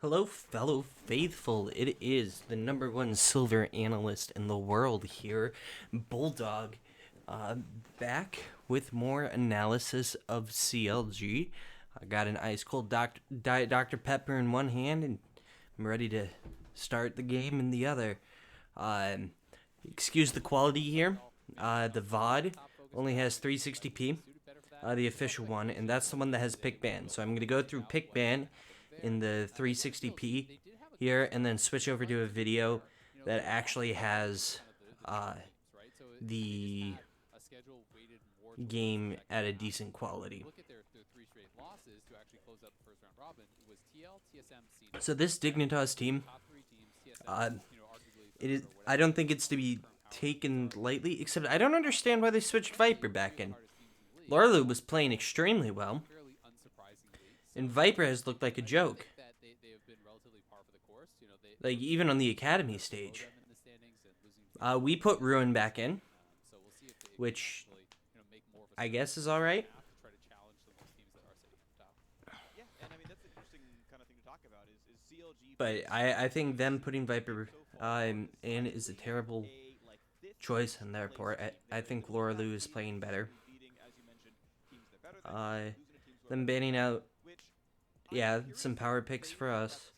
Hello, fellow faithful. It is the #1 silver analyst in the world here, Bulldog, uh, back with more analysis of CLG. I got an ice cold Diet Dr. Pepper in one hand, and I'm ready to start the game in the other. Um, Excuse the quality here. The VOD only has 360p, the official one, and that's the one that has pick ban. So I'm going to go through pick ban in the 360p here and then switch over to a video that actually has the game at a decent quality. So this Dignitas team, it is. I don't think it's to be taken lightly, except I don't understand why they switched Viper back in. Lorlu was playing extremely well, and Viper has looked like a joke. Like, even on the academy stage. We put Ruin back in, which I guess is alright. But I think them putting Viper in is a terrible choice on their part. I think Lorelu is playing better. Them banning out, yeah, some power picks for us.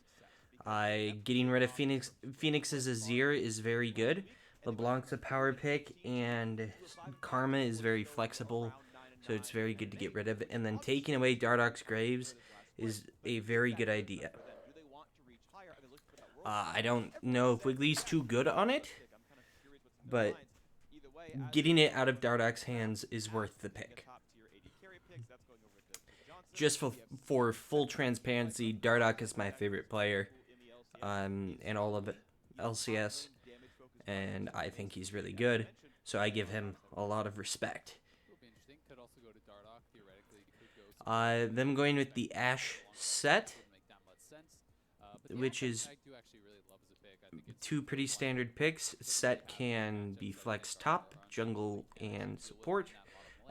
Getting rid of Phoenix's Azir is very good. LeBlanc's a power pick, and Karma is very flexible, so it's very good to get rid of. And then taking away Dardoch's Graves is a very good idea. I don't know if Wiggly's too good on it, but getting it out of Dardoch's hands is worth the pick. Just for full transparency, Dardoch is my favorite player in all of LCS, and I think he's really good, so I give him a lot of respect. Them going with the Ashe set, which is two pretty standard picks. Set can be flex top, jungle, and support.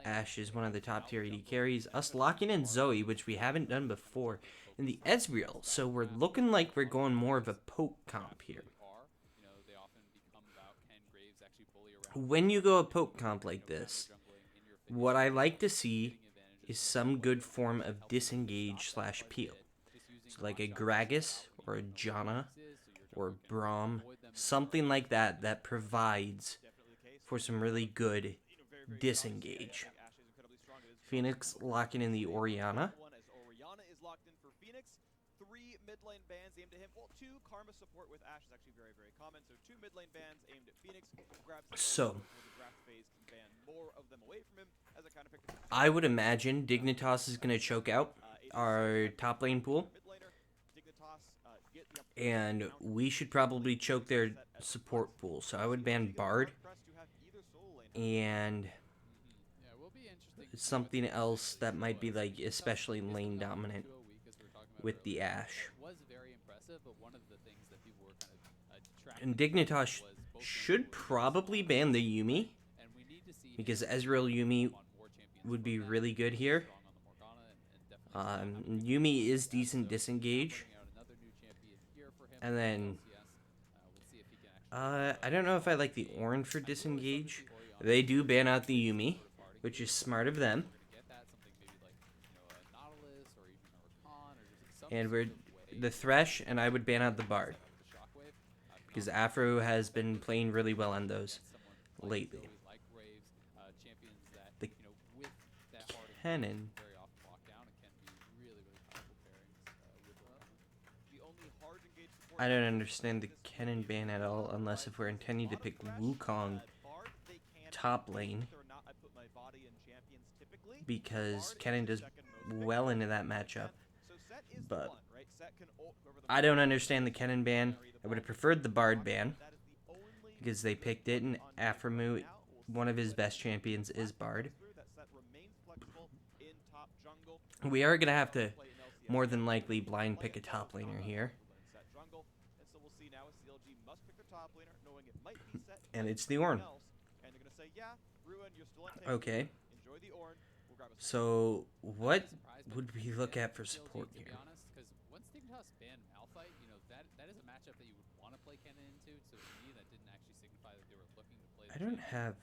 Ashe is one of the top tier AD carries. Us locking in Zoe, which we haven't done before, in the Ezreal. So we're looking like we're going more of a poke comp here. When you go a poke comp like this, what I like to see is some good form of disengage / peel. So like a Gragas or a Janna or Braum, something like that that provides for some really good disengage. Phoenix locking in the Orianna. Three mid lane bans aimed at him. Well, two Karma support with Ashe is actually very, very common. So two mid lane bans aimed at Phoenix. So the draft phase can ban more of them away from him as a kind of pick. I would imagine Dignitas is going to choke out our top lane pool, and we should probably choke their support pool. So I would ban Bard and something else that might be like especially lane dominant with the Ashe. And Dignitas should probably ban the Yuumi, because Ezreal Yuumi would be really good here. Yuumi is decent disengage. And then I don't know if I like the Ornn for disengage. They do ban out the Yuumi, which is smart of them. And we're the Thresh, and I would ban out the Bard, because Afro has been playing really well on those lately. The Kennen, I don't understand the Kennen ban at all, unless if we're intending to pick Wukong top lane, because Kennen does well into that matchup. But I don't understand the Kennen ban. I would have preferred the Bard ban, because they picked it, and Aphromu, one of his best champions, is Bard. We are going to have to more than likely blind pick a top laner here. And it's the Ornn. Okay. So what would we look at for support here? toss ban Malphite, that is a matchup that you would want to play Kennen into. So to me, that didn't actually signify that they were looking to play I the don't champion. have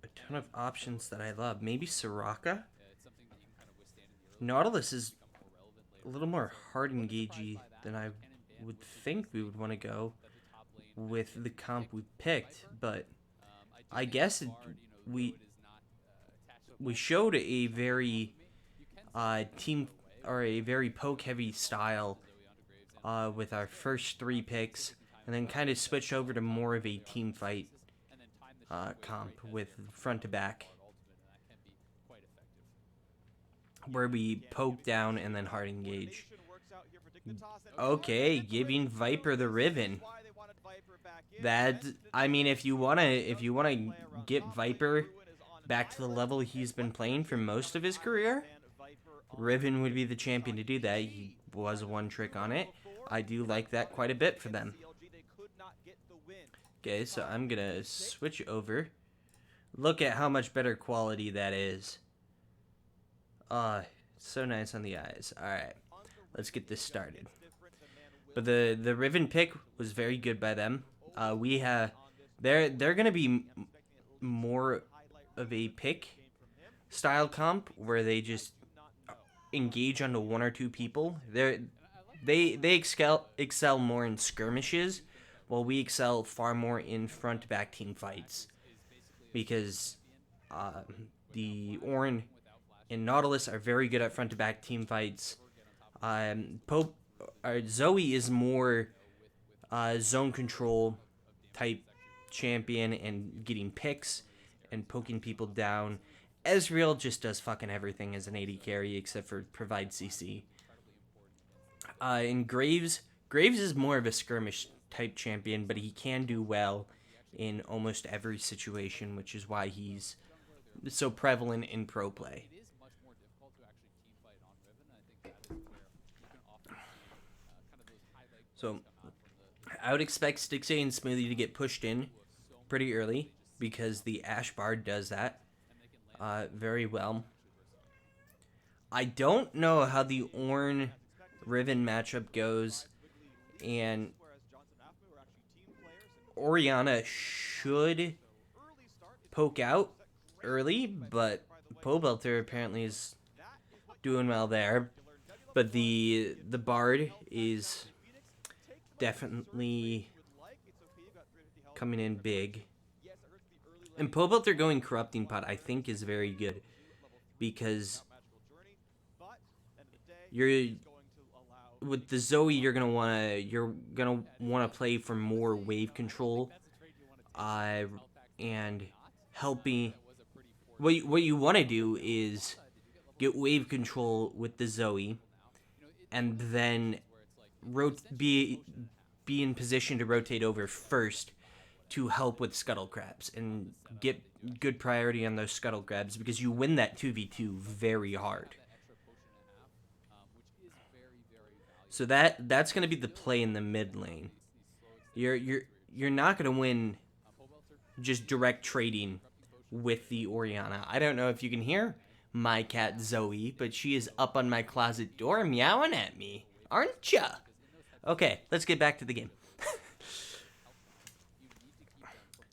a And ton then of options that I love. Maybe Soraka? it's something that you can kind of withstand in the early game Nautilus and is become more relevant a later little on. more So hard a little bit surprised engagey by that. than I Kennen ban would would be think we interesting. would want to go That the top lane kind of with get the comp we picked picked, by Viper. but I do I think that guess Bard, though we it is not attached to we both showed lanes, a jumping off very of me, you can send the team away or with a the very poke heavy style Zoe onto Graves and the with our first three picks, taking time and then away, kind of that switch over to top more of where a they are team from fight stasis, and then time the shockwave comp right as with they're coming front to out with the back, Bard ultimate, and that can be quite effective. where we poke down and then hard engage. Okay, giving Viper the Riven. That, I mean, if you wanna get Viper back to the level he's been playing for most of his career, Riven would be the champion to do that. He was one trick on it. I do like that quite a bit for them. Okay, so I'm gonna switch over. Look at how much better quality that is. So nice on the eyes. Alright, let's get this started. But the Riven pick was very good by them. They're gonna be more of a pick style comp where they just engage onto one or two people. They excel more in skirmishes, while we excel far more in front to back team fights, because the Ornn and Nautilus are very good at front to back team fights. Zoe is more zone control type champion and getting picks and poking people down. Ezreal just does fucking everything as an AD carry except for provide CC. And Graves is more of a skirmish type champion, but he can do well in almost every situation, which is why he's so prevalent in pro play. It is much more difficult to actually team fight on Riven. I think that is where you can often see kind of those highlight plays So come out from the I would expect Stixie and Smoothie to get pushed in pretty early because the Ash Bard does that very well. I don't know how the Ornn Riven matchup goes, and Orianna should poke out early, but Pobelter apparently is doing well there. But the Bard is definitely coming in big. And Pobelter going Corrupting Pot I think is very good, because you're with the Zoe you're gonna wanna play for more wave control, and helping. What you want to do is get wave control with the Zoe, and then be in position to rotate over first to help with scuttle crabs and get good priority on those scuttle crabs, because you win that 2v2 very hard. So that's going to be the play in the mid lane. You're not going to win just direct trading with the Orianna. I don't know if you can hear my cat Zoe, but she is up on my closet door meowing at me. Aren't ya? Okay, let's get back to the game.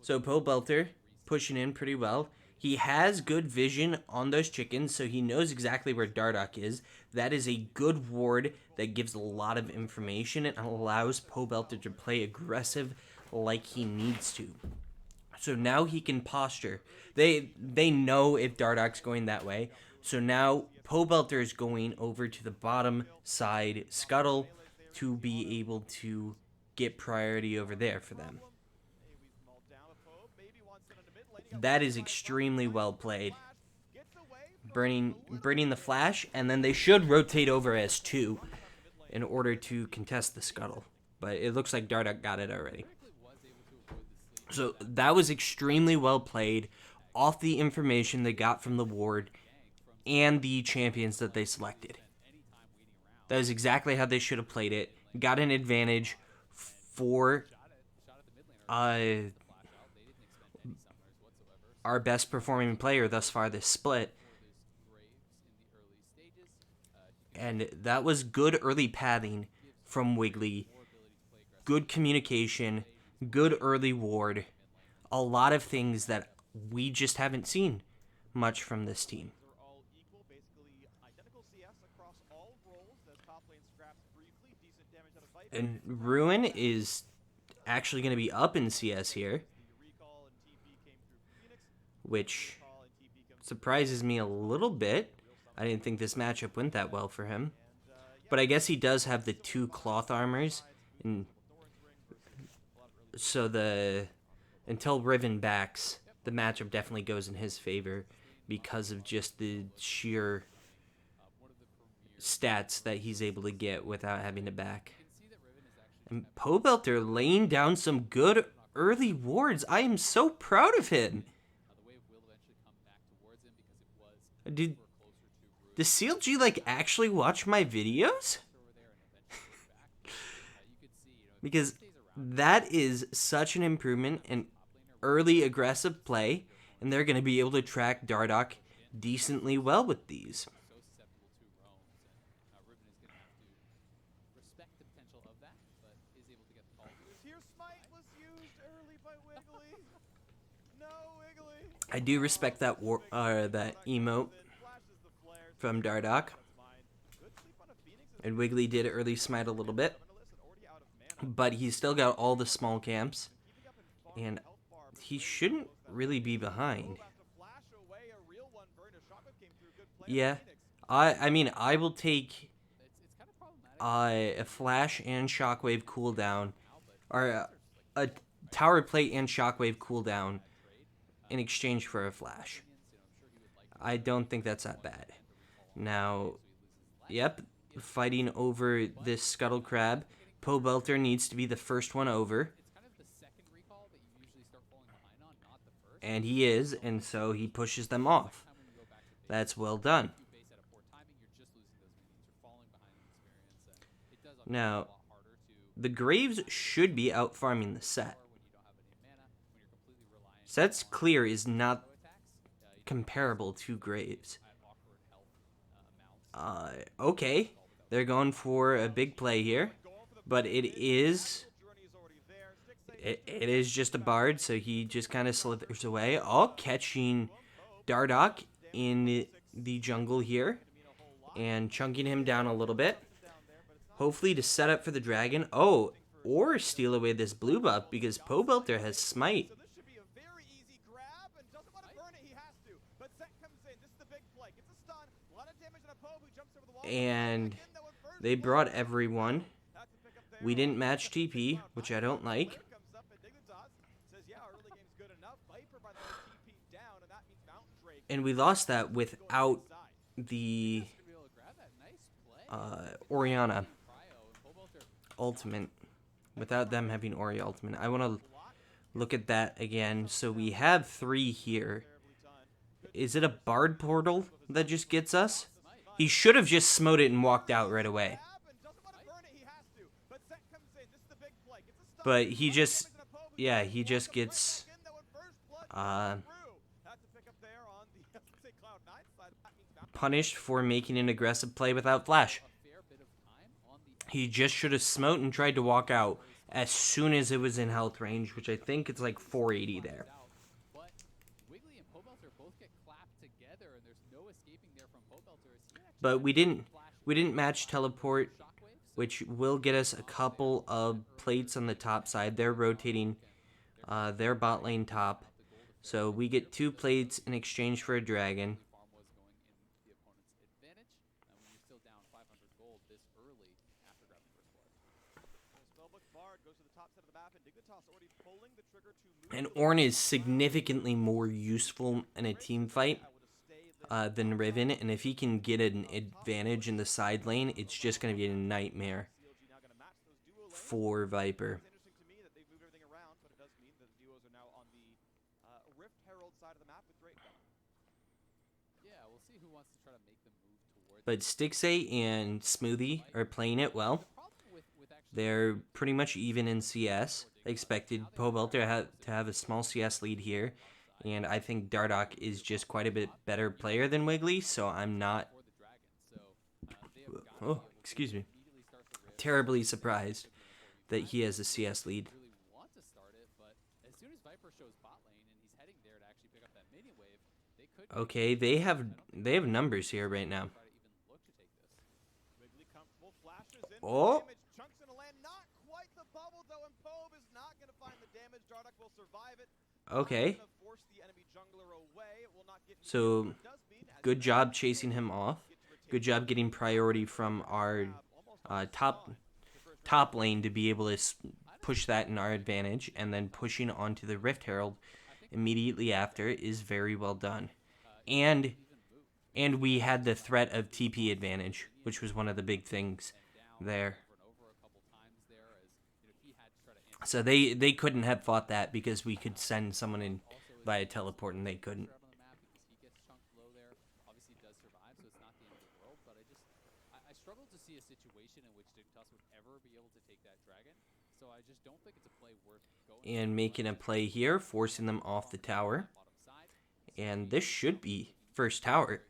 So Pobelter pushing in pretty well. He has good vision on those chickens, so he knows exactly where Dardoch is. That is a good ward that gives a lot of information and allows Pobelter to play aggressive like he needs to. So now he can posture. They know if Dardoch's going that way. So now Pobelter is going over to the bottom side scuttle to be able to get priority over there for them. That is extremely well played. Burning the flash, and then they should rotate over as two in order to contest the scuttle. But it looks like Dardoch got it already. So that was extremely well played off the information they got from the ward and the champions that they selected. That is exactly how they should have played it. Got an advantage for our best performing player thus far this split. And that was good early pathing from Wiggly. more ability to play aggressive. Good communication, good early ward, a lot of things that we just haven't seen much from this team. Are all equal, basically identical CS across all roles. As top lane scraps briefly, decent damage out of Viper. And Ruin is actually going to be up in CS here, The recall and TP came through for Phoenix. which Recall and TP comes surprises me a little bit. I didn't think this matchup went that well for him. and But I guess he does have the 2 cloth armors, and so until Riven backs, the matchup definitely goes in his favor because of just the sheer One of the premier. stats that he's able to get without having to back. You can see that Riven is actually And Pobelter laying down some good early wards. I am so proud of him. the wave will eventually come back towards him because it was Did closer to Ruin does CLG like actually watch my videos? over there and eventually back. You could see, Because stays around that is such an improvement in top laner. early aggressive play, and they're going to be able to track Dardoch decently well with these. So susceptible to roams, and Riven is going to have to respect the potential of that, but is able to get the call through. Here smite was used early by Wiggly. No Wiggly. I do respect that that emote Flashes the flare. from Dardoch, That's mine. Good sleep on a Phoenix as and Wiggly did early smite a little bit, Listen, already out of mana. but he's still got all the small camps, Keeping up in farm and health bar, but he shouldn't really be behind. have to flash away a real one. Burn a shotgun came through. Good play. Yeah, Phoenix. I mean, I will take It's kind of problematic a flash and shockwave cooldown, now, but or a tower plate and shockwave cooldown in exchange for a flash. I'm sure he would like to I don't think that's that bad. Now, so he loses life. yep, fighting over this Scuttle Crab. Pobelter needs to be the first one over, It's kind of the second recall that you usually start falling behind on, not the first. and he is, and so he pushes them off. Time when you go back to base, That's well done. you base at a poor timing, you're just losing those minions, you're falling behind in experience, and it does obviously Now, a lot harder to the Graves should be out farming the set. when you don't have any mana, when you're completely reliant Set's on clear is not auto attacks, you comparable to Graves. at awkward health amounts. Okay, they're going for a big play here, but it is just a bard, so he just kind of slithers away. All catching Dardoch in the jungle here and chunking him down a little bit, hopefully to set up for the dragon. Oh, or steal away this blue buff because Pobelter has smite. So this should be a very easy grab, and doesn't want to burn it. He has to, but Set comes in. This is the big play. Gets a stun. A lot of damage on a Poe who jumps over the wall. And Again, though, at first, they brought everyone. that's a pick up there. We didn't match TP, which I don't like. Player comes up and Dignitas says, yeah, early game's good enough. Viper, by the way, TP'd down, and that means Mountain Drake And we lost that without side. the Gonna be able to grab that nice play. Oriana Cryo and Pobelter ultimate. Without them having Ori ultimate. I want to look at that again. So we have 3 here. Is it a bard portal that just gets us? He should have just smote it and walked out right away. But he just, yeah, he just gets punished for making an aggressive play without flash. a fair bit of time on the He just should have smote and tried to walk out as soon as it was in health range, which I think it's like 480 there. out. But Wiggly and Pobelter both get clapped together, and there's no escaping there from Pobelter. As he actually But we didn't match teleport, shockwaves, so which will get us a couple of plates on the top side. They're rotating their bot lane top. So we get 2 plates in exchange for a dragon. farm was going in the opponent's advantage. And when you're still down 500 gold this early after grabbing first blood. Spellbook Bard goes to the top side of the map, and Dignitas already pulling the trigger to move. And Ornn is significantly more useful in a team fight than Riven. And if he can get an advantage in the side lane, it's just going to be a nightmare CLG now gonna match those duo lanes. for Viper. It's interesting to me that they've moved everything around, but it does mean that the duos are now on the Rift Herald side of the map with Drake. Yeah, we'll see who wants to try to make the move towards. But Stixay and Smoothie are playing it well. The problem with actually They're pretty much even in CS. I expected Pobelter to have a small CS lead here, and I think Dardoch is just quite a bit better player than Wiggly, so I'm not... for the dragon, so they have got Oh, excuse me. immediately start the rift terribly surprised that he has a CS lead. Really want to start it, but as soon as Viper shows bot lane and he's heading there to actually pick up that minion wave, they could. Okay, they have numbers here right now. Try to even look to take this. Wiggly comfortable, flashes in Oh. for damage, chunks in a land, not quite the bubble though, and Pobe is not going to find the damage. Dardock will survive it. Okay. Not gonna force the enemy jungler away. It will not get any So, damage, but it does mean as good the job Viper chasing him get off. to retain Good job getting priority from our almost on the top spot. The first top lane to be able to push that in our advantage, and then pushing onto the Rift Herald immediately after is very well done. And we had the threat of TP advantage, which was one of the big things there. So they couldn't have fought that because we could send someone in via teleport and they couldn't. I struggle to see a situation in which Dignitas would ever be able to take that dragon, so I just don't think it's a play worth going. And making a play here, forcing them off the tower. And this should be first tower,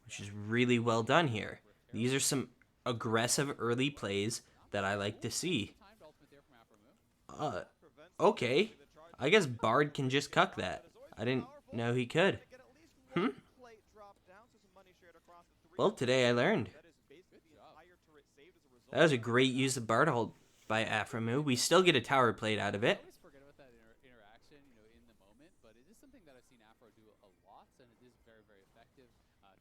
which is really well done here. These are some aggressive early plays that I like to see. Okay. I guess Bard can just cuck that. I didn't know he could. Well, today I learned. That was a great use of Bard hold by Aframu. We still get a tower plate out of it. I always forget about that interaction, in the moment, but it is something that I've seen Afro do a lot, and it is very, very effective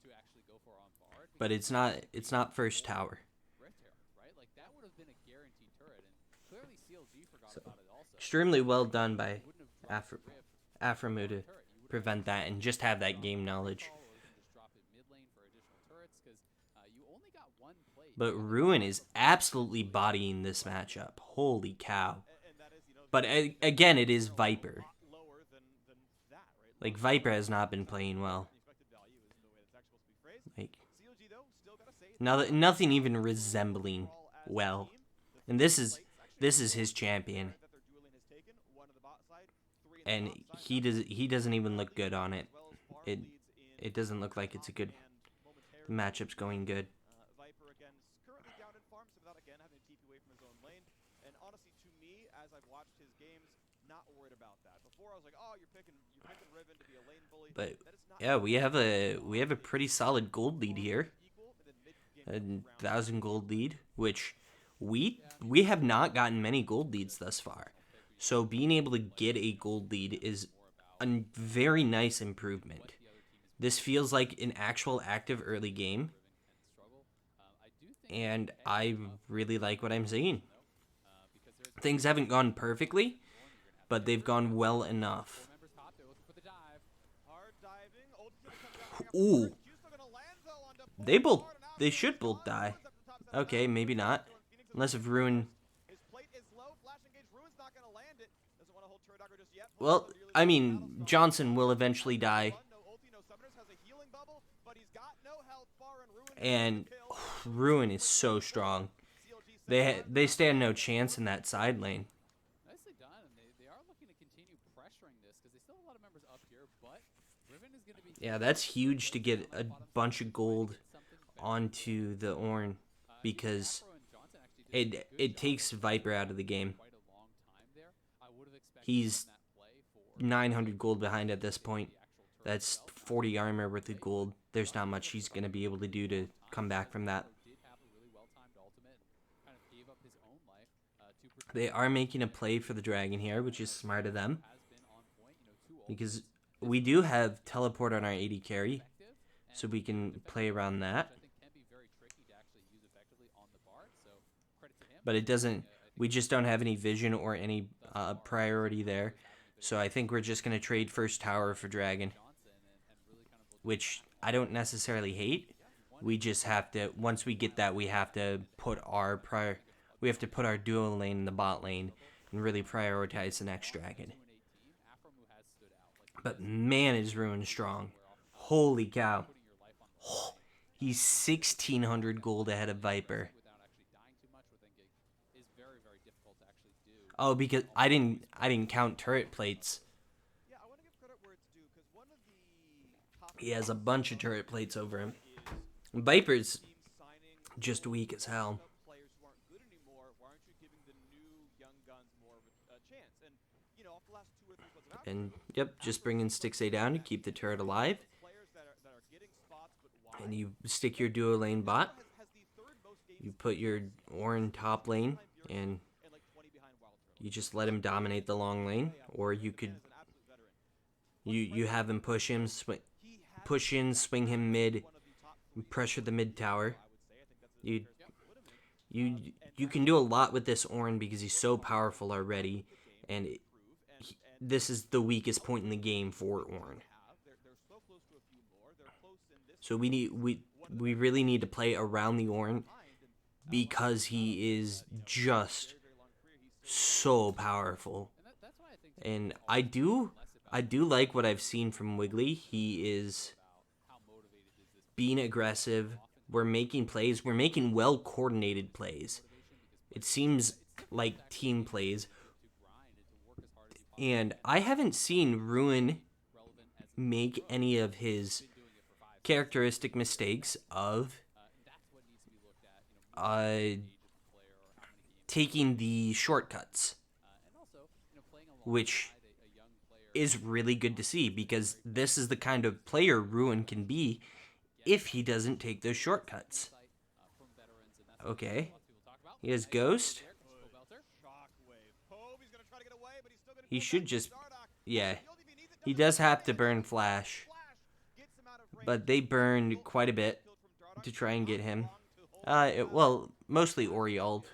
to actually go for on Bard. But it's not first tower. Rift Herald, right? Like that would have been a guaranteed turret, and clearly CLG forgot about it also. Extremely well done by Aframu to prevent that and just have that game knowledge. But Ruin is absolutely bodying this matchup. Holy cow. But again, it is Viper. Like, Viper has not been playing well. Like, nothing even resembling well. And this is his champion. And he doesn't even look good on it. It doesn't look like it's a good... The matchup's going good. Viper again is currently down in farms without again having to TP away from his own lane. And honestly, to me, as I've watched his games, not worried about that. Before I was like, oh, you're picking Riven to be a lane bully. But yeah, we have a pretty solid gold lead here. A 1,000 gold lead, which we have not gotten many gold leads thus far. So being able to get a gold lead is a very nice improvement. This feels like an actual active early game, and I really like what I'm seeing. Things haven't gone perfectly, but they've gone well enough. Ooh. They should both die. Okay, maybe not. Unless if Ruin... Well, I mean, Johnson will eventually die. And Ruin is so strong. They stand no chance in that side lane. Nicely done, and they are looking to continue pressuring this because they still have a lot of members up here, but Riven is going to be... Yeah, that's huge to get a bunch of gold onto the Ornn, because it takes Viper out of the game. He's 900 gold behind at this point. That's 40 armor worth of gold. There's not much he's going to be able to do to come back from that. They are making a play for the dragon here, which is smart of them. Because we do have teleport on our AD carry, so we can play around that. But it doesn't... We just don't have any vision or any priority there. So I think we're just going to trade first tower for dragon, which I don't necessarily hate. We just have to, once we get that, we have to put our duo lane in the bot lane and really prioritize the next dragon. But man, is Ruin strong. Holy cow. Oh, he's 1,600 gold ahead of Viper. Oh, because I didn't count turret plates. He has a bunch of turret plates over him. Viper's just weak as hell. young guns more of a chance. And you know, off the last 2 or 3 splits of And, Afro, yep, just bringing Stix A down to keep the turret alive. those players that are getting spots but wide. And you stick your duo lane bot. Has the third most games You put your Ornn top lane, and like 20 behind Wild Turtle. you just let him dominate the long lane. Or you could, you have him push him, push in, swing him mid, pressure the mid tower. You can do a lot with this Ornn because he's so powerful already, and this is the weakest point in the game for Ornn. So we really need to play around the Ornn because he is just so powerful. And I do like what I've seen from Wiggly. He is being aggressive. We're making plays. We're making well-coordinated plays. It seems like team plays. And I haven't seen Ruin make any of his characteristic mistakes of taking the shortcuts, which is really good to see because this is the kind of player Ruin can be if he doesn't take those shortcuts. Okay. He has Ghost. He should just... Yeah. He does have to burn Flash. But they burned quite a bit to try and get him. Well, mostly Oriole.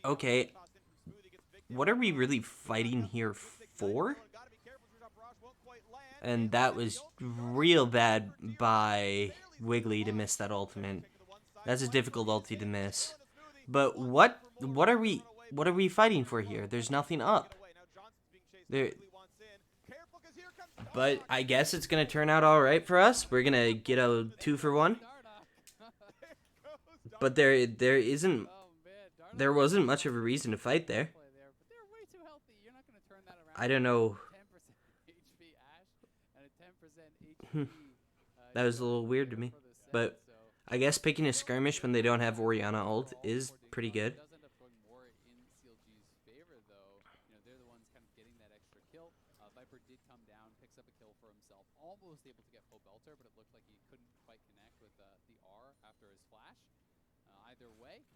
Okay. What are we really fighting here for? And that was real bad by Wiggly to miss that ultimate. That's a difficult ulti to miss. But what are we fighting for here? There's nothing up. But I guess it's gonna turn out all right for us. We're gonna get a 2-for-1. But there wasn't much of a reason to fight there. I don't know. That was a little weird to me. But I guess picking a skirmish when they don't have Orianna ult is pretty good. Viper did come down, picks up a kill for himself, almost able to get full belter, but it looked like he couldn't quite connect with the R after his flash. Either way,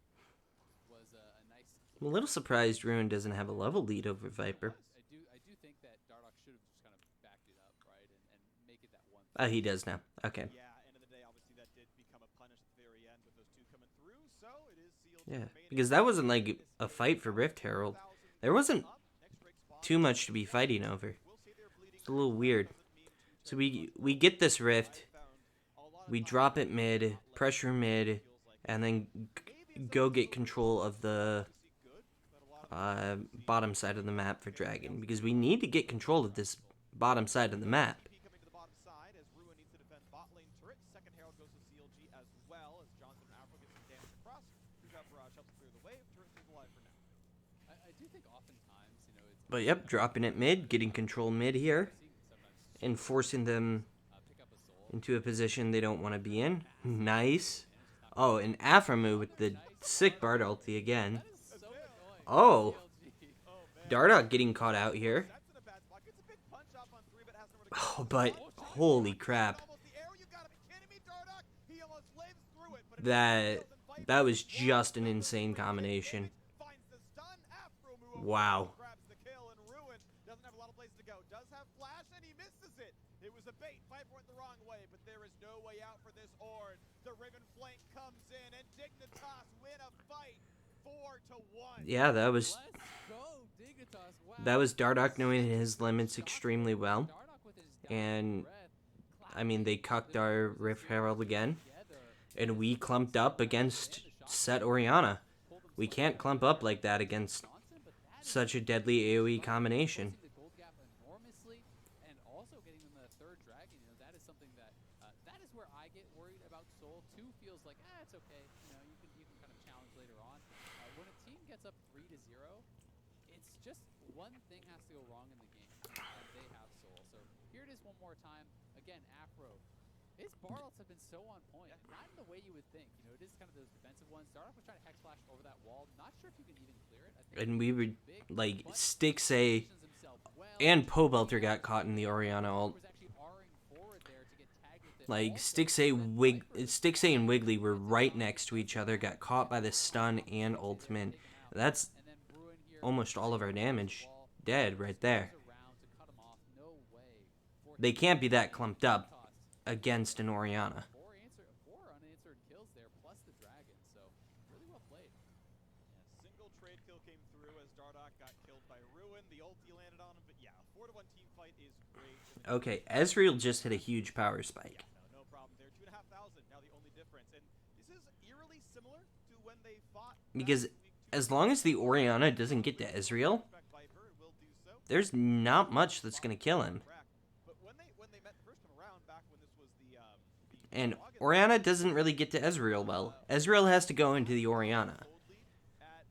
was a nice... I'm a little surprised Ruin doesn't have a level lead over Viper. I do think that Dardoch should have just kind of backed it up, right, and make it that one. Oh, he does now. Okay. Yeah, end of the day, obviously that did become a punish at the very end with those two coming through, so it is CLG. Yeah, because that wasn't like a fight for Rift Herald. There wasn't too much to be fighting over. It's a little weird. So we get this Rift, we drop it mid, pressure mid, and then go get control of the bottom side of the map for Dragon, because we need to get control of this bottom side of the map. But yep, dropping it mid, getting control mid here, and forcing them into a position they don't want to be in. Nice. Oh, and Aframu with the sick Bard ulti again. Oh, Dardoch getting caught out here. Oh, but holy crap. That was just an insane combination. Wow. It was a bait. Viper went the wrong way, but there is no way out for this Ornn. The Riven flank comes in, and Dignitas win a fight 4-1. Yeah, that was Dardoch knowing his limits extremely well. And I mean, they cucked our Rift Herald again, and we clumped up against Set Orianna. We can't clump up like that against such a deadly AoE combination. One thing has to go wrong in the game, and they have Soul. So here it is one more time. again, Afro. His bar outs have been so on point. Not in the way you would think. You know, it is kind of those defensive ones. Dardoch was trying to hex flash over that wall. Not sure if you can even clear it. I think And we were big, like but Stixay positions himself well. and Pobelter got caught in the Oriana ult. Was actually R-ing forward there to get tagged with it. Like Also, Stixay and Wiggly were right next to each other, got caught by the stun and ultimate. That's and then Ruin here almost all of our damage dead right there. around to cut him off. No way. They can't be that clumped up against an Oriana. Four unanswered kills there, plus the dragon. So really well played. Yeah, single trade kill came through as Dardoch got killed by Ruin. The ulti landed on him, but yeah, a 4-1 team fight is great. Okay, Ezreal just hit a huge power spike. Yeah, no problem there. 2,500 now the only difference, and this is eerily similar to when they fought. Because as long as the Oriana doesn't get to Ezreal, there's not much that's going to kill him. But when they met the first time around, back when this was the And Oriana doesn't really get to Ezreal well. Ezreal has to go into the Oriana.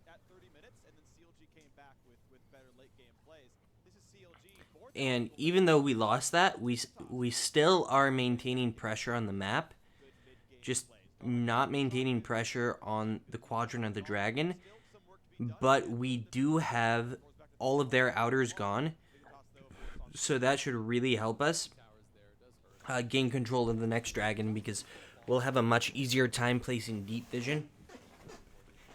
at 30 minutes, and then CLG came back with better late game plays. This is CLG. And even though we lost that, we still are maintaining pressure on the map. Just not maintaining pressure on the Quadrant of the Dragon. But we do have all of their outers gone. So that should really help us gain control of the next dragon, because we'll have a much easier time placing deep vision.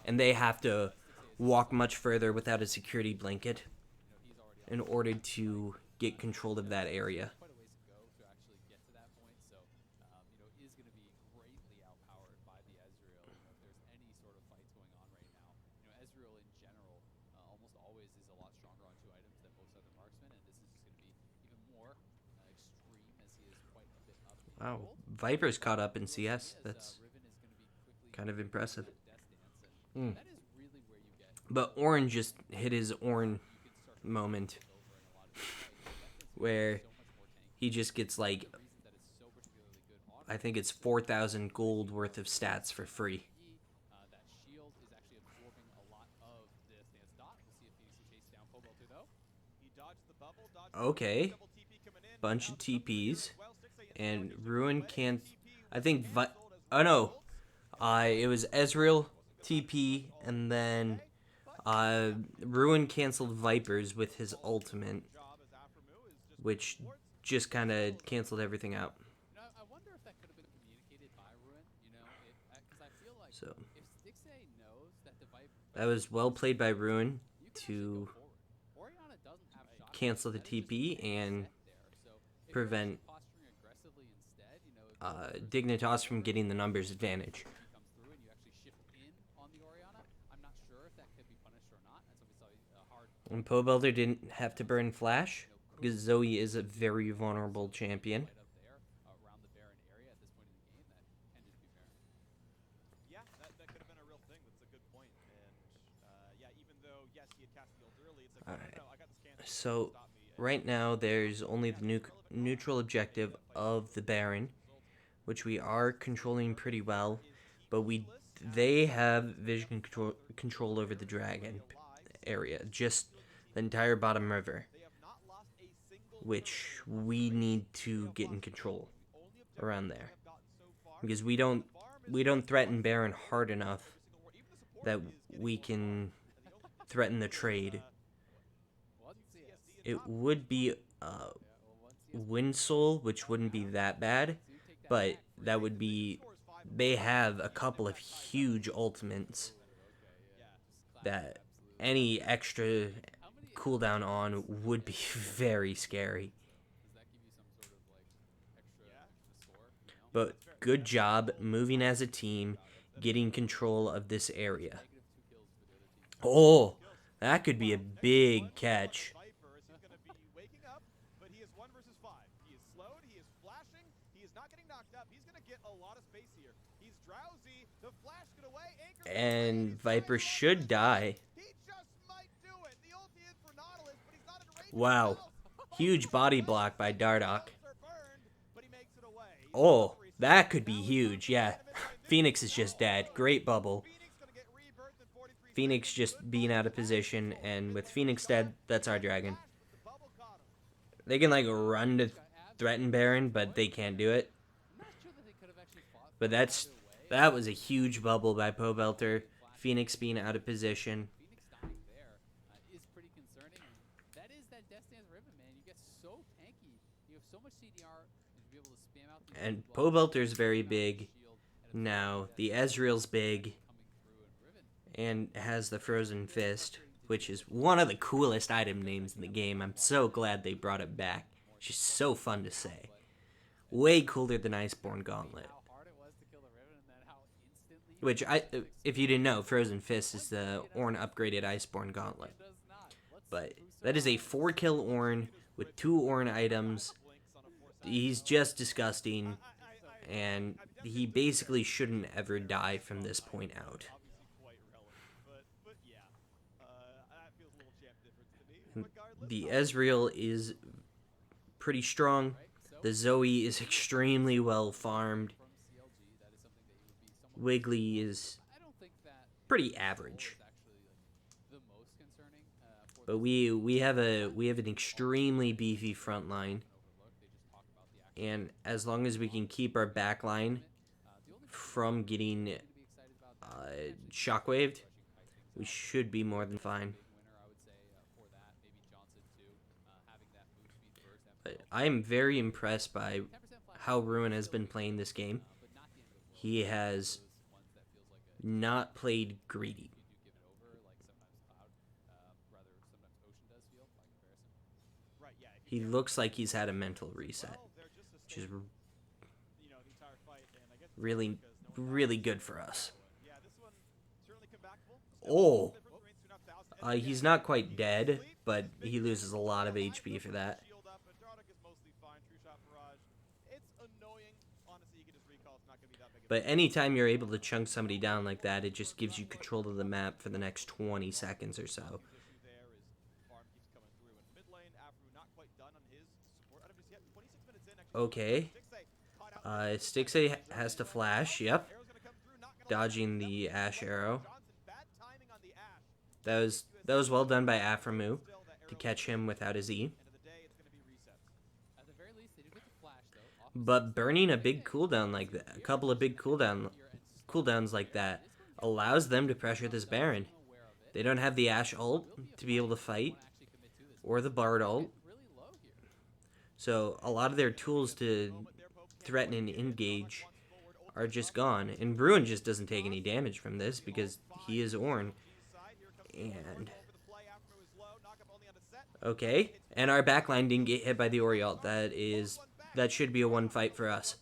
And they have to walk much further without a security blanket in order to get control of that area. Quite a ways to go to actually get to that point. So, you know, is going to be greatly outpowered by the Ezreal. You know, if there's any sort of fights going on right now, you know, Ezreal in general almost always is a lot stronger on two items than most other marksmen, and this is just going to be even more extreme as he is quite a bit up in Wow, gold. Viper's caught up in CS. That's Riven is going to be quickly kind of impressive. death dance, and that is really where you get But Orin just hit his Orin moment, where he just gets like, I think it's 4,000 gold worth of stats for free. that shield is actually absorbing a lot of the stance dot. We'll see if Phoenix can chase down Pobelter though. He dodged the bubble, dodged Okay, double TP coming in. bunch Now of the double TPs, as well. 6 and targets Ruin away. can't. TP I think canceled as oh no, well. it was Ezreal TP, and then Ruin canceled Vipers with his ultimate, Job as Afremu is just which just kind of canceled everything out. You know, I wonder if that could have been communicated by Ruin. You know, because I feel like So if Stixay knows that the Viper, that was well played by Ruin you can actually to go forward. Oriana doesn't have shots. cancel the That is just TP set and there. So if you're prevent actually posturing aggressively instead, you know, Dignitas from getting the numbers advantage. comes through and you actually shift in on the Oriana. I'm not sure if that could be punished or not. That's what we saw hard And Pobelter didn't have to burn Flash, because Zoe is a very vulnerable champion. right up there around the Baron area at this point in the game that tended to be Baron. Yeah, that could have been a real thing. That's a good point. And yeah, even though yes, he had cast the ult early, it's like Alright. no, I got this cancel. So Stop me. right now there's only the neutral objective of the Baron, which we are controlling pretty well, but they have vision control over the dragon area, just the entire bottom river, They have not lost a single which we need to get in control around there, because we don't threaten Baron hard enough that we can threaten the trade. It would be Windsoul, which wouldn't be that bad, but that would be, they have a couple of huge ultimates that any extra cooldown on would be very scary. Does that give you some sort of like extra score? You know? But good job moving as a team, getting control of this area. -2 kills for the other team. Oh, that could be a big catch. Viper is he's going to be waking up, but he is 1 versus 5. He is slowed, he is flashing, he is not getting knocked up. He's going to get a lot of space here. He's drowsy, the flash get away, Anchor And Viper should die. He just might do it. The ulti is for Nautilus, but he's not in range. Wow. Huge body block by Dardoch. Are burned, but he makes it away. Oh, that could be huge, yeah. Phoenix is just dead. Great bubble. Phoenix going to get rebirthed in 43 Phoenix just being out of position, and with Phoenix dead, that's our dragon. seconds. The bubble caught him. They can like run to threaten Baron, but they can't do it. I'm not sure that they could have actually fought But through either way. that was a huge bubble by Pobelter. Flash Phoenix out, being out of position. Phoenix dying there is pretty concerning, and that is that Death Dance Ribbon, man. You get so tanky, you have so much CDR, and to be able to spam out these And blue blocks, Pobelter's very big shield, and now. absorb The Death Dance Ezreal's big coming through, and Riven and has the Frozen Fist, which is one of the coolest item names in the game. I'm so glad they brought it back. It's just so fun to say. Way cooler than Iceborne Gauntlet. how hard it was to kill the Riven, and then how instantly Which, if you didn't know, Frozen Fist is the Ornn upgraded Iceborne Gauntlet. it does not. But that is a 4-kill Ornn with 2 Ornn items. He's just disgusting, and he basically shouldn't ever die from this point out. Obviously quite relevant, but yeah, that feels a little champ difference to me. Regardless, The Ezreal is pretty strong. The Zoe is extremely well farmed. From CLG, that is something that you would be somewhat. Wiggly is I don't think that pretty goal average. is actually like the most concerning for But we have an extremely beefy front line, overlook. They just talk about the actual and as long as we can keep our back line the only from getting thing to be excited about shockwaved, we should be more than fine. big winner, I would say, for that. Maybe Johnson too, having that move speed first. But I am very impressed by 10% flash, how Ruin has been playing this game. but not the end of the world. He has Those ones that feels like not played greedy. if you do give it over, like sometimes Cloud, rather sometimes Ocean does feel by comparison. right, yeah. If He you looks like he's had a mental reset, well, they're just which is the entire fight, and I guess it's really, because no one really good for us. yeah, this one certainly comebackable. Oh, Different between 2,500 and he's not quite dead, but he loses a lot of HP for that. shield up, and Dardoch is mostly fine. True shot barrage. It's annoying. Honestly, you can just recall. It's not going to be that big of a But anytime you're able to chunk somebody down like that, it just gives you control of the map for the next 20 seconds or so. issue there is farm keeps coming through. And mid lane, Afro not quite done on his support items yet. 26 minutes in, actually. Okay. Stixay has to flash, yep. Arrow's gonna come through, not gonna Dodging the Ash arrow. Johnson, bad timing on the Ash. That was well done by Aframu to catch him without his E. End of the day, it's gonna be resets. At the very least, they do get the flash though. Off But burning a big cooldown like that, a couple of big cooldowns like that, allows them to pressure this Baron. aware of it. They don't have the Ash ult to be able to fight, Actually commit to this. or the Bard ult, Really low here. so a lot of their tools to threaten and engage are just gone. And Bruin just doesn't take any damage from this because he is Ornn. And okay, and our backline didn't get hit by the Ori ult. That should be a one fight for us.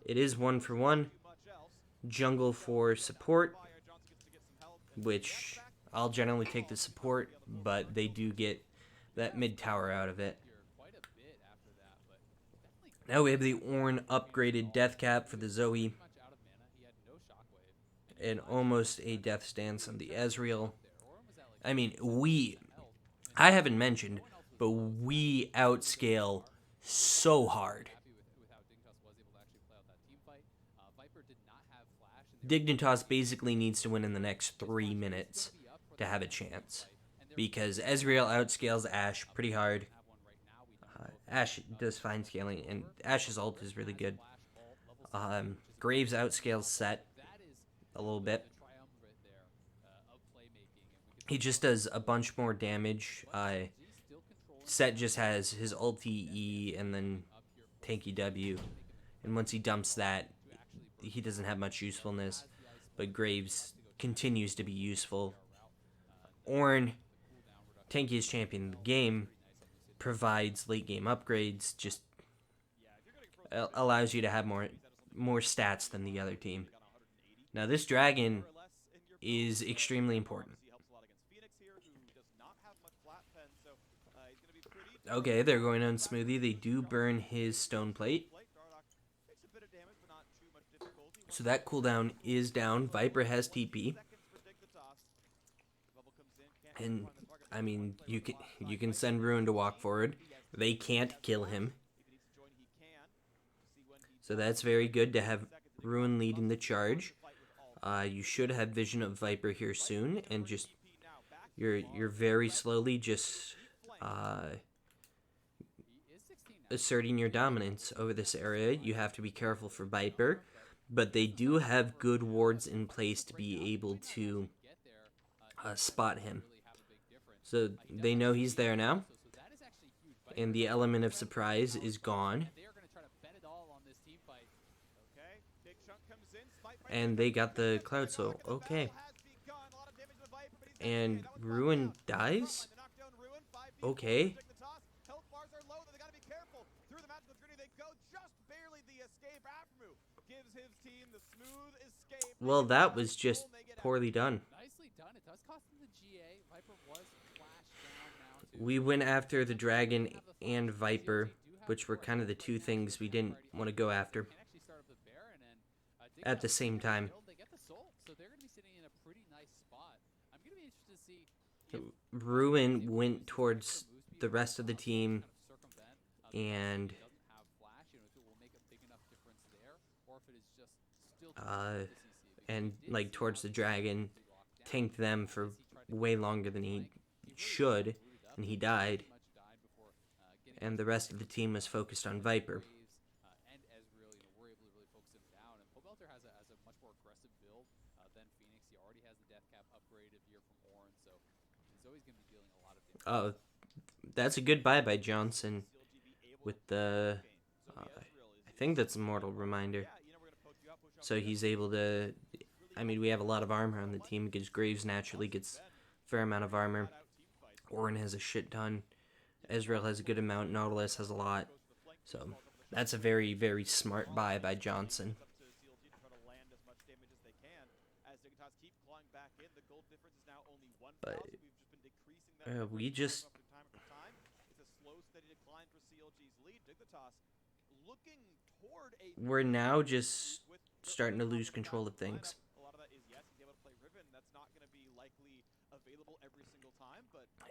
It is 1-for-1. Jungle for support, which I'll generally take the support, but they do get that mid tower out of it. Here quite a bit after that, but definitely Now we have the Ornn upgraded death cap for the Zoe, much out of mana. He had no shockwave. and almost a death stance on the Ezreal. There, Orin was at like I mean, I haven't mentioned, but we outscale so hard. happy with how Dignitas was able to actually play out that team fight. Viper did not have flash, and they Dignitas basically needs to win in the next 3 minutes to have a chance, because Ezreal outscales Ashe pretty hard. have one right now. We don't Ashe does fine scaling, and Ashe's ult is really good. Graves outscales Set that is a little bit. the triumvirate there of playmaking, and we He just does a bunch more damage. can still control Set just has his ulti E and then up here tanky W, and once he dumps that, he doesn't have much usefulness. But Graves continues to be useful. Ornn, tankiest champion in the game, provides late game upgrades. Just allows you to have more stats than the other team. Now this dragon is extremely important. Okay, they're going on Smoothie. They do burn his stone plate. So that cooldown is down. Viper has TP. And I mean, you can send Ruin to walk forward. They can't kill him. So that's very good to have Ruin leading the charge. You should have Vision of Viper here soon, and just you're very slowly just He is 16 now. asserting your dominance over this area. You have to be careful for Viper, but they do have good wards in place to be able to spot him. So they know he's there now, and the element of surprise is gone. They are going to try to bet it all on this team fight. Okay, big chunk comes in. Smite by And they got the Cloud Soul. Okay. And Ruin dies? Okay. Health bars are low, they gotta be careful. Through the magical journey they go, just barely the escape aftermove. Gives his team the smooth escape. Well, that was just poorly done. Nicely done. It does cost him the GA. Viper was flashed down now too. We went after the Dragon and Viper, which were kind of the two things we didn't want to go after Can actually start up the Baron and at the same time. they get the soul, so they're going to be sitting in a pretty nice spot. I'm going to be interested to see if Ruin went towards the rest of the team, circumvent and doesn't have flash, if it will make a big enough difference there, or if it is just still like towards the Dragon, tanked them for way longer than he should, and he died. And the rest of the team was focused on Viper. And Ezreal, we're able to really focus him down. And Pobelter has a much more aggressive build than Phoenix. He already has the death cap upgraded here from Orin, so he's always going to be dealing a lot of damage. Oh, that's a good buy by Johnson with the, I think that's Immortal Reminder. So he's able to, I mean, we have a lot of armor on the team because Graves naturally gets a fair amount of armor. Orin has a shit ton. Ezreal has a good amount. Nautilus has a lot. So that's a very, very smart buy by Johnson. But we just... We're now just starting to lose control of things.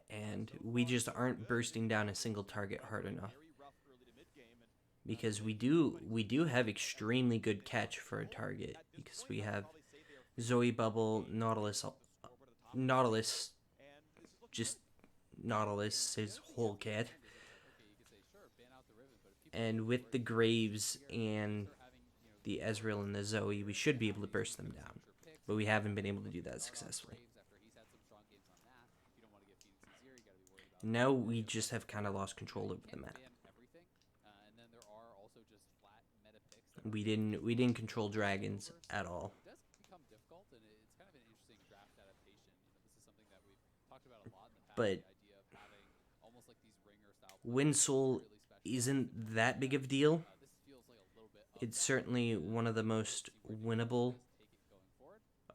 And we just aren't bursting down a single target hard enough. Because we do have extremely good catch for a target. Because we have Zoe Bubble, Nautilus, just Nautilus, his whole kit. And with the Graves and the Ezreal and the Zoe, we should be able to burst them down. But we haven't been able to do that successfully. Now we just have kind of lost control over the map. We didn't control dragons at all. It does become difficult, and it's kind of an interesting draft adaptation. This is something that we've talked about a lot in the past. But the idea of having almost like these ringer style Wind Soul isn't that big of a deal. this feels like a little bit It's certainly one of the most winnable.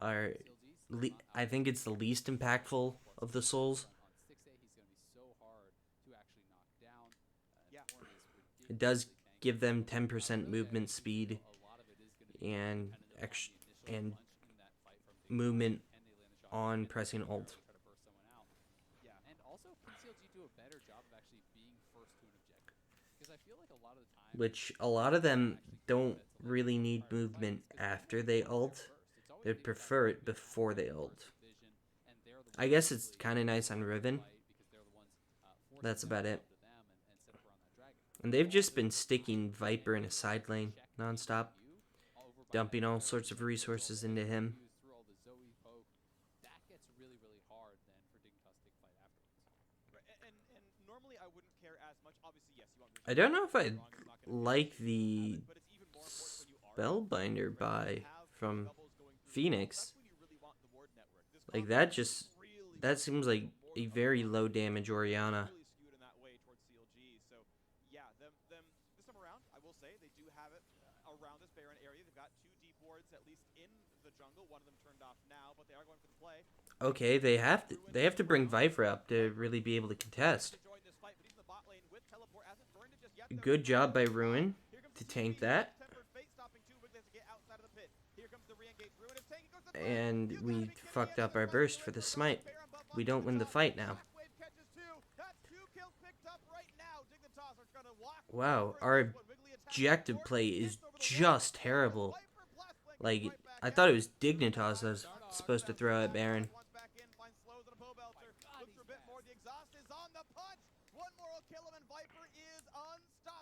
I think it's the least impactful of the souls. on 6A. He's going to be so hard to actually knock down. It does give them 10% movement speed and movement on pressing ult. And also, can CLG do a better job of actually being first to an objective? Because I feel like a lot of the time, Which a lot of them don't really need movement after they ult. They'd prefer it before they ult. I guess it's kind of nice on Riven. That's about it. And they've just been sticking Viper in a side lane nonstop, dumping all sorts of resources into him. That gets really, really hard then for Dignitas to fight afterwards. And normally I wouldn't care as much. Obviously, yes, you want I don't know if I like the Spellbinder buy from Phoenix. Like that seems like a very low damage Orianna. This time around, I will say they do have it around this Baron area. They've got 2 deep wards at least in the jungle. One of them turned off now, but they are going for the play. Okay, they have to bring Viper up to really be able to contest. Good job by Ruin to tank that. And we fucked up our burst for the smite. We don't win the fight now. Wow, our objective play is just terrible. Like, I thought it was Dignitas I was supposed to throw at Baron.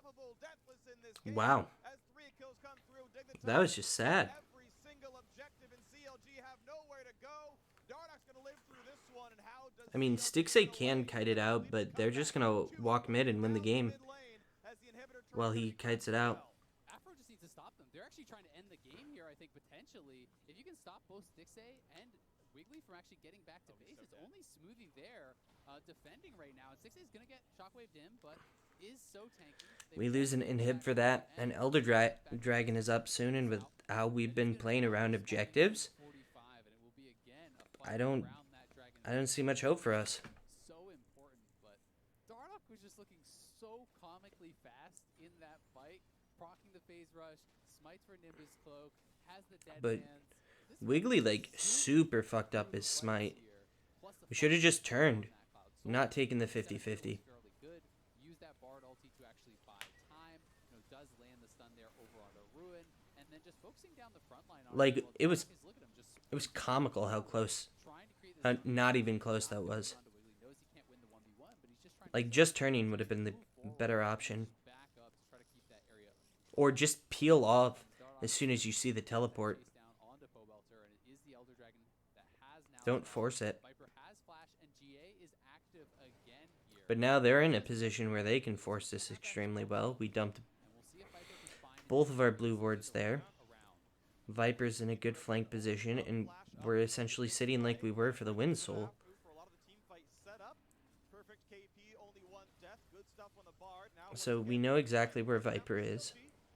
unstoppable, deathless in this game. Wow. As 3 kills come through, That was just sad. every single objective in CLG have nowhere to go. Dardock's gonna live through this one, and how does I mean, CLG Stixay get can away? kite it out, but they're just going to walk mid and win the game while he kites it out. Afro just needs to stop them. They're actually trying to end the game here, I think, potentially. If you can stop both Stixay and Wiggly from actually getting back to base, it's only Smoothie there defending right now. And Stixay's going to get shockwaded in, but is so tanky. We lose an inhib for that, and Elder Dragon is up soon, and with how we've been playing around objectives, I don't see much hope for us. So important, but Dardock was just looking so comically fast in that fight, proccing the phase rush, smites for Nimbus cloak, has the dead But hands. This Wiggly, like, super fucked up his smite. We should have just turned, not taken the 50-50. fairly good. Use that Bard ulti to actually buy time. Does land the stun there over on the Ruin, and then just focusing down the front line on Like, well, it was Dardock is, look at him, just It was comical how close, trying to create this not even close that was. Wiggly knows he can't win the 1v1, but he's just trying Like, to just turning would have been the better option. back up to try to keep that area. Or just peel off as soon as you see the teleport. Chase down onto Pobelter, and it is the Elder Dragon that has now Don't force it. Viper has flash, and GA is active again here. But now they're in a position where they can force this extremely well. We dumped And we'll see if Viper can find both of our blue wards there. Viper's in a good flank position, and we're essentially sitting like we were for the win soul. So we know exactly where Viper is.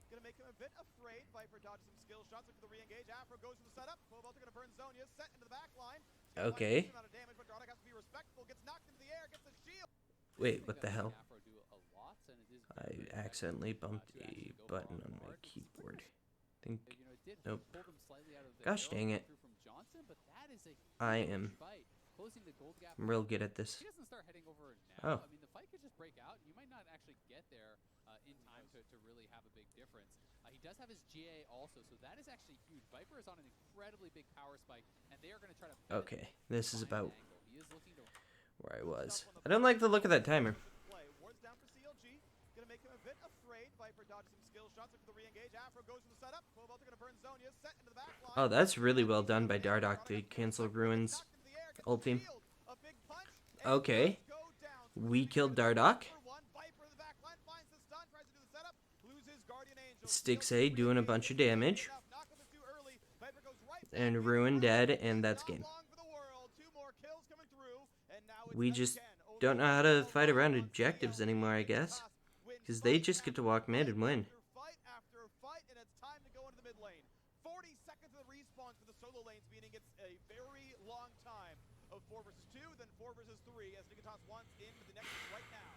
Gonna make him a bit afraid. Viper dodges some skill shots, looking for the re-engage. Afro goes for the setup. Pobelter gonna burn Zonia, set into the back line. Okay. Amount of damage, but Dardock has to be respectful. Gets knocked into the air, gets a shield. Wait, what the hell? Afro do a lot, and it is I very effective, accidentally bumped to a actually go button on on my guard. keyboard. Think It did Nope. pull them slightly out of the Gosh barrel, dang come it. through from Johnson, but that is a I huge am fight. Closing the gold gap. I'm real good at this. He doesn't start heading over now. Oh. I mean, the fight could just break out, and you might not actually get there in time to really have a big difference. He does have his GA also, so that is actually huge. Viper is on an incredibly big power spike, and they are going to try to Okay, this is find an about angle. He is looking to where I was. I don't like the look of that timer. Play. Wards down for CLG. Gonna make him a bit afraid. Viper dodges some skill shots, looking for the re-engage. Afro goes for the setup. Pobelter gonna burn Zonia, set into the back line. Oh, that's really well done by Dardock to cancel Ruin's ulti. Okay. We killed Dardock. Stixay doing a bunch of damage. And Ruin dead, and that's game. We just don't know how to fight around objectives anymore, I guess. Because they just get to walk mid and win. Fight after fight, and it's time to go into the mid lane. 40 seconds of the respawn for the solo lanes, meaning it's a very long time of 4 versus 2, then 4 versus 3, as Nikitas wants into the Nexus right now.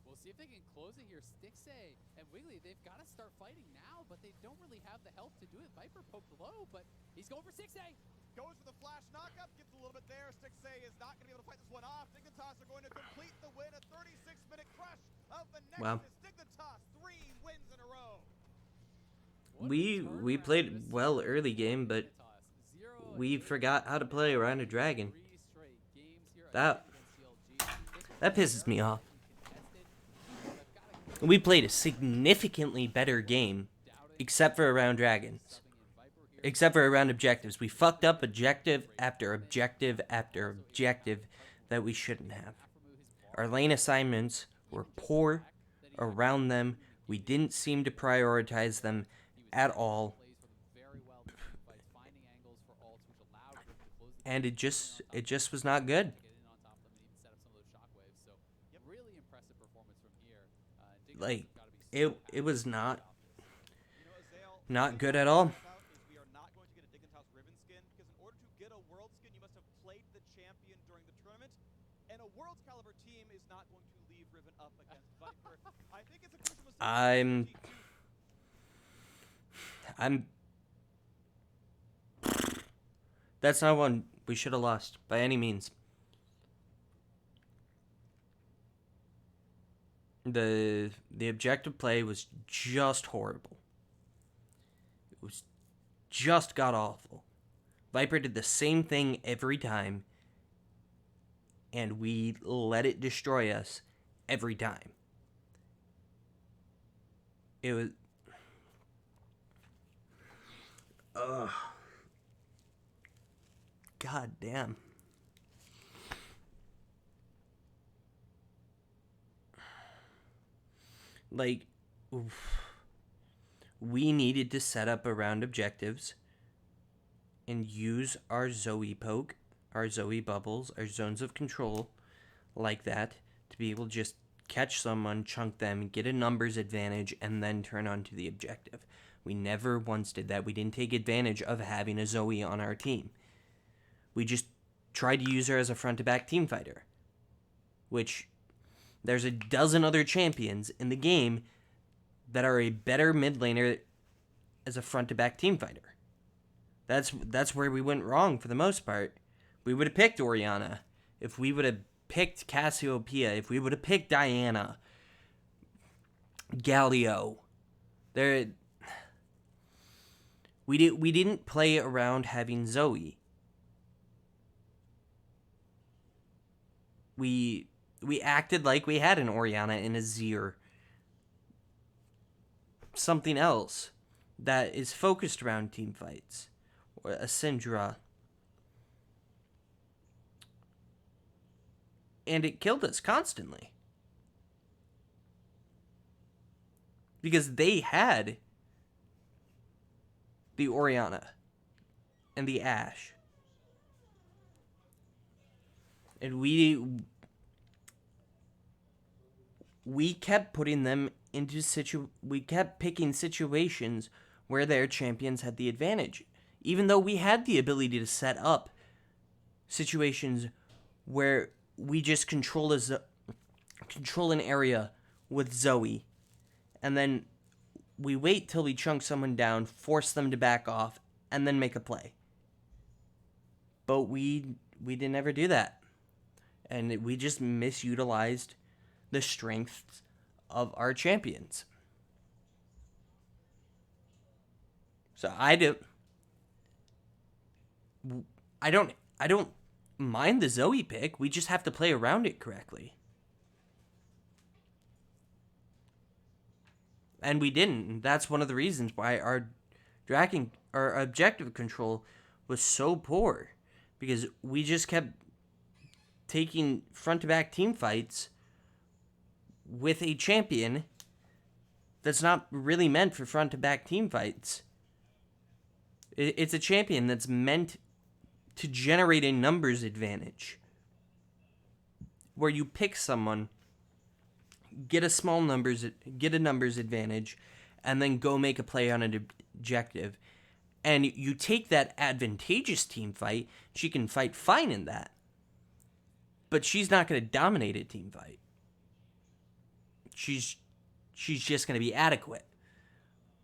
We'll see if they can close it here. Stixay and Wiggly, they've got to start fighting now, but they don't really have the health to do it. Viper poked low, but he's going for Stixay. Goes for the flash knockup, gets a little bit there. Stixay is not going to be able to fight this one off. Dignitas are going to complete the win. A 36-minute crush of the Nexus. Wow. Dignitas, 3 wins in a row. We played well early game, but we forgot how to play around a dragon. That pisses me off. We played a significantly better game, except for around dragons. Except for around objectives. We fucked up objective after objective after objective that we shouldn't have. Our lane assignments were poor around them. We didn't seem to prioritize them at all. And it just was not good. Like, it was not good at all. We are not going to get a Dignitas Ribbon skin, because in order to get a World skin, you must have played the champion during the tournament, and a World's caliber team is not going to leave Ribbon up against Viper. I think it's a crucial mistake. That's not one we should have lost by any means. The objective play was just horrible. It was just god awful. Viper did the same thing every time, and we let it destroy us every time. it was. Ugh. God damn. Like, oof. We needed to set up around objectives and use our Zoe poke, our Zoe bubbles, our zones of control like that to be able to just catch someone, chunk them, get a numbers advantage, and then turn on to the objective. We never once did that. We didn't take advantage of having a Zoe on our team. We just tried to use her as a front-to-back team fighter, which there's a dozen other champions in the game that are a better mid laner as a front-to-back team fighter. That's where we went wrong for the most part. We would have picked Orianna. If we would have picked Cassiopeia, if we would have picked Diana, Galio, we didn't play around having Zoe. We acted like we had an Orianna and a Azir. Something else that is focused around team fights. Or a Syndra. And it killed us constantly. Because they had the Orianna and the Ashe. And we kept putting them into we kept picking situations where their champions had the advantage, even though we had the ability to set up situations where we just control an area with Zoe, and then we wait till we chunk someone down, force them to back off, and then make a play. But we didn't ever do that, and we just misutilized the strengths of our champions. So I don't mind the Zoe pick. We just have to play around it correctly. And we didn't. That's one of the reasons why our objective control was so poor, because we just kept taking front to back team fights with a champion that's not really meant for front to back team fights. It's a champion that's meant to generate a numbers advantage, where you pick someone, get a numbers advantage, and then go make a play on an objective. And you take that advantageous team fight, she can fight fine in that, but she's not going to dominate a team fight. She's just going to be adequate.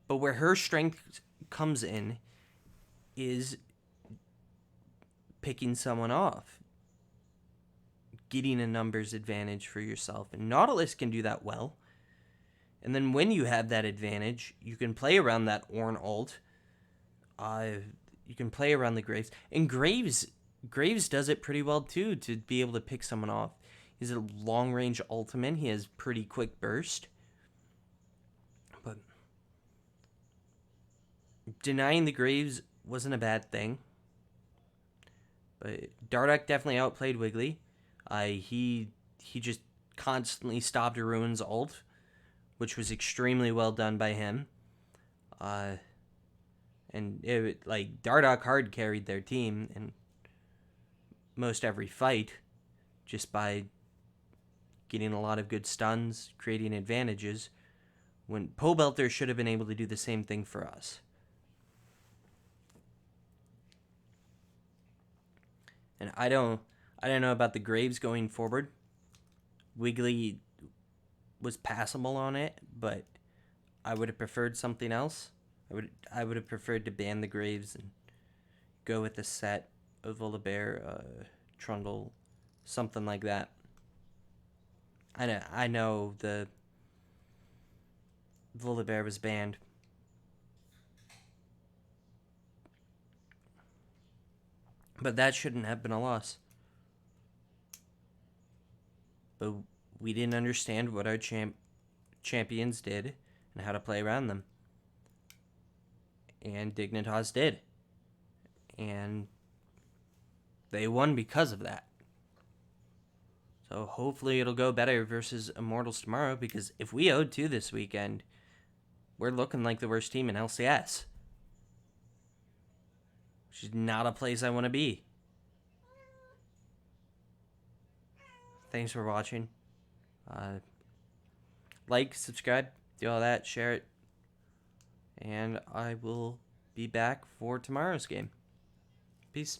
But where her strength comes in is picking someone off, getting a numbers advantage for yourself. And Nautilus can do that well. And then when you have that advantage, you can play around that Ornn ult. You can play around the Graves. And Graves does it pretty well too, to be able to pick someone off. He's a long-range ultimate. He has pretty quick burst. But denying the Graves wasn't a bad thing. But Dardoch definitely outplayed Wiggly. He just constantly stopped a Ruin's ult, which was extremely well done by him. And Dardoch hard carried their team in most every fight, just by getting a lot of good stuns, creating advantages, when Pobelter should have been able to do the same thing for us. And I don't know about the Graves going forward. Wiggly was passable on it, but I would have preferred something else. I would have preferred to ban the Graves and go with a set of Volibear, Trundle, something like that. I know the Volibear was banned. But that shouldn't have been a loss. But we didn't understand what our champions did, and how to play around them. And Dignitas did. And they won because of that. So hopefully it'll go better versus Immortals tomorrow, because if we 0-2 this weekend, we're looking like the worst team in LCS. Which is not a place I want to be. Thanks for watching. Like, subscribe, do all that, share it. And I will be back for tomorrow's game. Peace.